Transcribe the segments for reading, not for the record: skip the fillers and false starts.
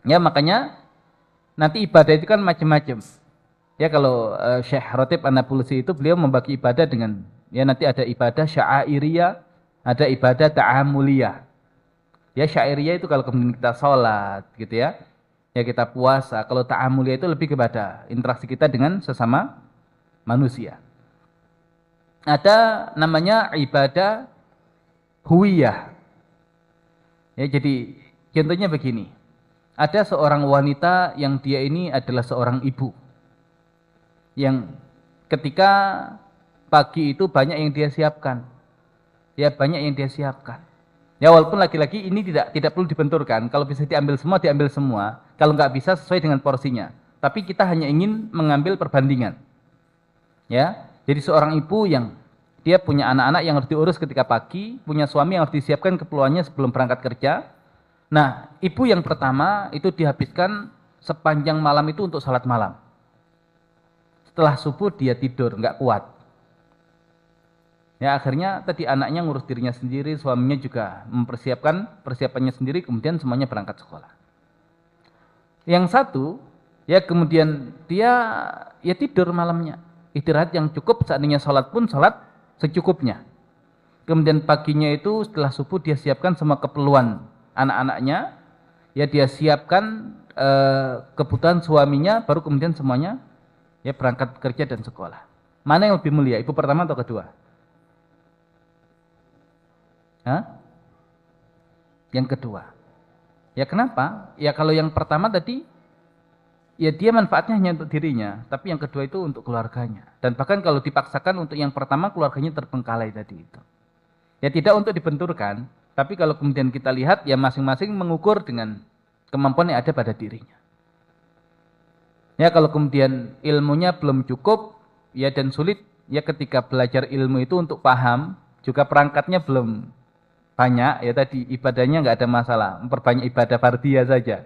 Ya makanya nanti ibadah itu kan macam-macam. Ya kalau Syekh Rotib An-Nabulusi itu beliau membagi ibadah dengan ya nanti ada ibadah sya'airiyah, ada ibadah ta'amuliyah. Ya sya'airiyah itu kalau kemudian kita sholat gitu ya. Ya kita puasa. Kalau ta'amuliyah itu lebih kepada interaksi kita dengan sesama manusia. Ada namanya ibadah huwiyah. Ya jadi contohnya begini. Ada seorang wanita yang dia ini adalah seorang ibu. Yang ketika pagi itu banyak yang dia siapkan. Ya banyak yang dia siapkan. Ya walaupun laki-laki ini tidak perlu dibenturkan. Kalau bisa diambil semua, diambil semua. Kalau nggak bisa sesuai dengan porsinya. Tapi kita hanya ingin mengambil perbandingan. Ya, jadi seorang ibu yang dia punya anak-anak yang harus diurus ketika pagi, punya suami yang harus disiapkan keperluannya sebelum berangkat kerja. Nah, ibu yang pertama itu dihabiskan sepanjang malam itu untuk salat malam. Setelah subuh dia tidur, nggak kuat. Ya akhirnya tadi anaknya ngurus dirinya sendiri, suaminya juga mempersiapkan persiapannya sendiri, kemudian semuanya berangkat sekolah. Yang satu, ya kemudian dia ya tidur malamnya, istirahat yang cukup, seandainya sholat pun sholat secukupnya. Kemudian paginya itu setelah subuh dia siapkan semua keperluan anak-anaknya, ya dia siapkan kebutuhan suaminya, baru kemudian semuanya ya berangkat kerja dan sekolah. Mana yang lebih mulia, ibu pertama atau kedua? Hah? Yang kedua. Ya kenapa? Ya kalau yang pertama tadi, ya dia manfaatnya hanya untuk dirinya, tapi yang kedua itu untuk keluarganya. Dan bahkan kalau dipaksakan untuk yang pertama, keluarganya terbengkalai tadi itu. Ya tidak untuk dibenturkan, tapi kalau kemudian kita lihat, ya masing-masing mengukur dengan kemampuan yang ada pada dirinya. Ya kalau kemudian ilmunya belum cukup, ya dan sulit, ya ketika belajar ilmu itu untuk paham, juga perangkatnya belum banyak, ya tadi ibadahnya nggak ada masalah, memperbanyak ibadah fardhiyah saja.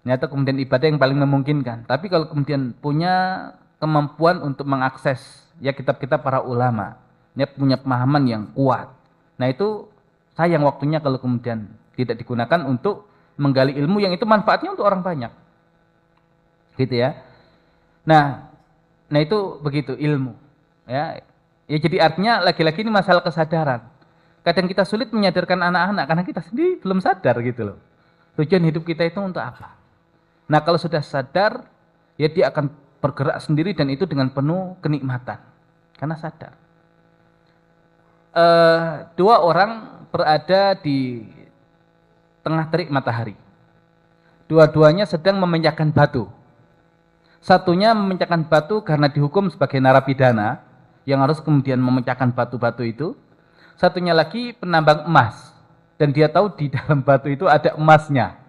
Nyata kemudian ibadah yang paling memungkinkan. Tapi kalau kemudian punya kemampuan untuk mengakses ya kitab-kitab para ulama, ya punya pemahaman yang kuat. Nah itu sayang waktunya kalau kemudian tidak digunakan untuk menggali ilmu yang itu manfaatnya untuk orang banyak. Gitu ya. Nah itu begitu ilmu. Ya jadi artinya lagi-lagi ini masalah kesadaran. Kadang kita sulit menyadarkan anak-anak karena kita sendiri belum sadar gitu loh. Tujuan hidup kita itu untuk apa? Nah kalau sudah sadar, ya dia akan bergerak sendiri dan itu dengan penuh kenikmatan. Karena sadar. Dua orang berada di tengah terik matahari. Dua-duanya sedang memecahkan batu. Satunya memecahkan batu karena dihukum sebagai narapidana, yang harus kemudian memecahkan batu-batu itu. Satunya lagi penambang emas, dan dia tahu di dalam batu itu ada emasnya.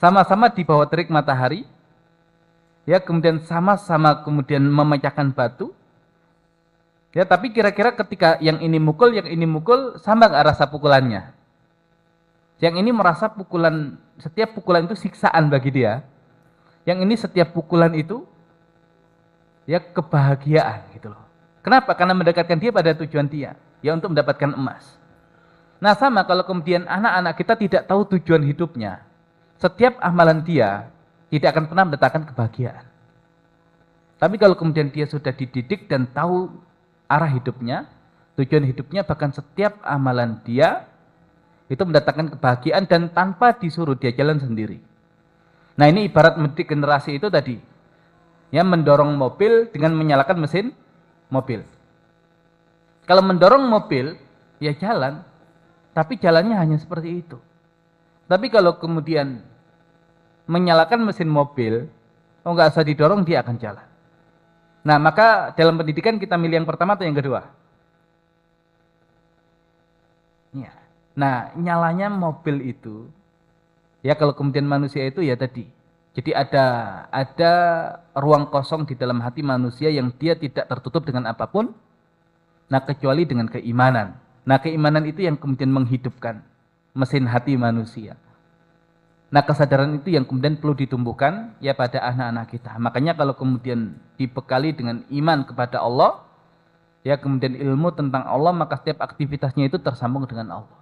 Sama-sama di bawah terik matahari, ya kemudian sama-sama kemudian memecahkan batu. Ya tapi kira-kira ketika yang ini mukul sama nggak rasa pukulannya? Yang ini merasa setiap pukulan itu siksaan bagi dia. Yang ini setiap pukulan itu ya kebahagiaan gitu loh. Kenapa? Karena mendekatkan dia pada tujuan dia. Ya untuk mendapatkan emas. Nah sama kalau kemudian anak-anak kita tidak tahu tujuan hidupnya, setiap amalan dia tidak akan pernah mendatangkan kebahagiaan. Tapi kalau kemudian dia sudah dididik dan tahu arah hidupnya, tujuan hidupnya, bahkan setiap amalan dia itu mendatangkan kebahagiaan dan tanpa disuruh dia jalan sendiri. Nah ini ibarat mendidik generasi itu tadi, ya mendorong mobil dengan menyalakan mesin mobil. Kalau mendorong mobil, ya jalan, tapi jalannya hanya seperti itu. Tapi kalau kemudian menyalakan mesin mobil, nggak usah didorong, dia akan jalan. Nah, maka dalam pendidikan kita milih yang pertama atau yang kedua? Ya. Nah, nyalanya mobil itu, ya kalau kemudian manusia itu ya tadi. Jadi ada ruang kosong di dalam hati manusia yang dia tidak tertutup dengan apapun. Nah kecuali dengan keimanan. Nah keimanan itu yang kemudian menghidupkan mesin hati manusia. Nah kesadaran itu yang kemudian perlu ditumbuhkan ya pada anak-anak kita. Makanya kalau kemudian dibekali dengan iman kepada Allah, ya kemudian ilmu tentang Allah, maka setiap aktivitasnya itu tersambung dengan Allah.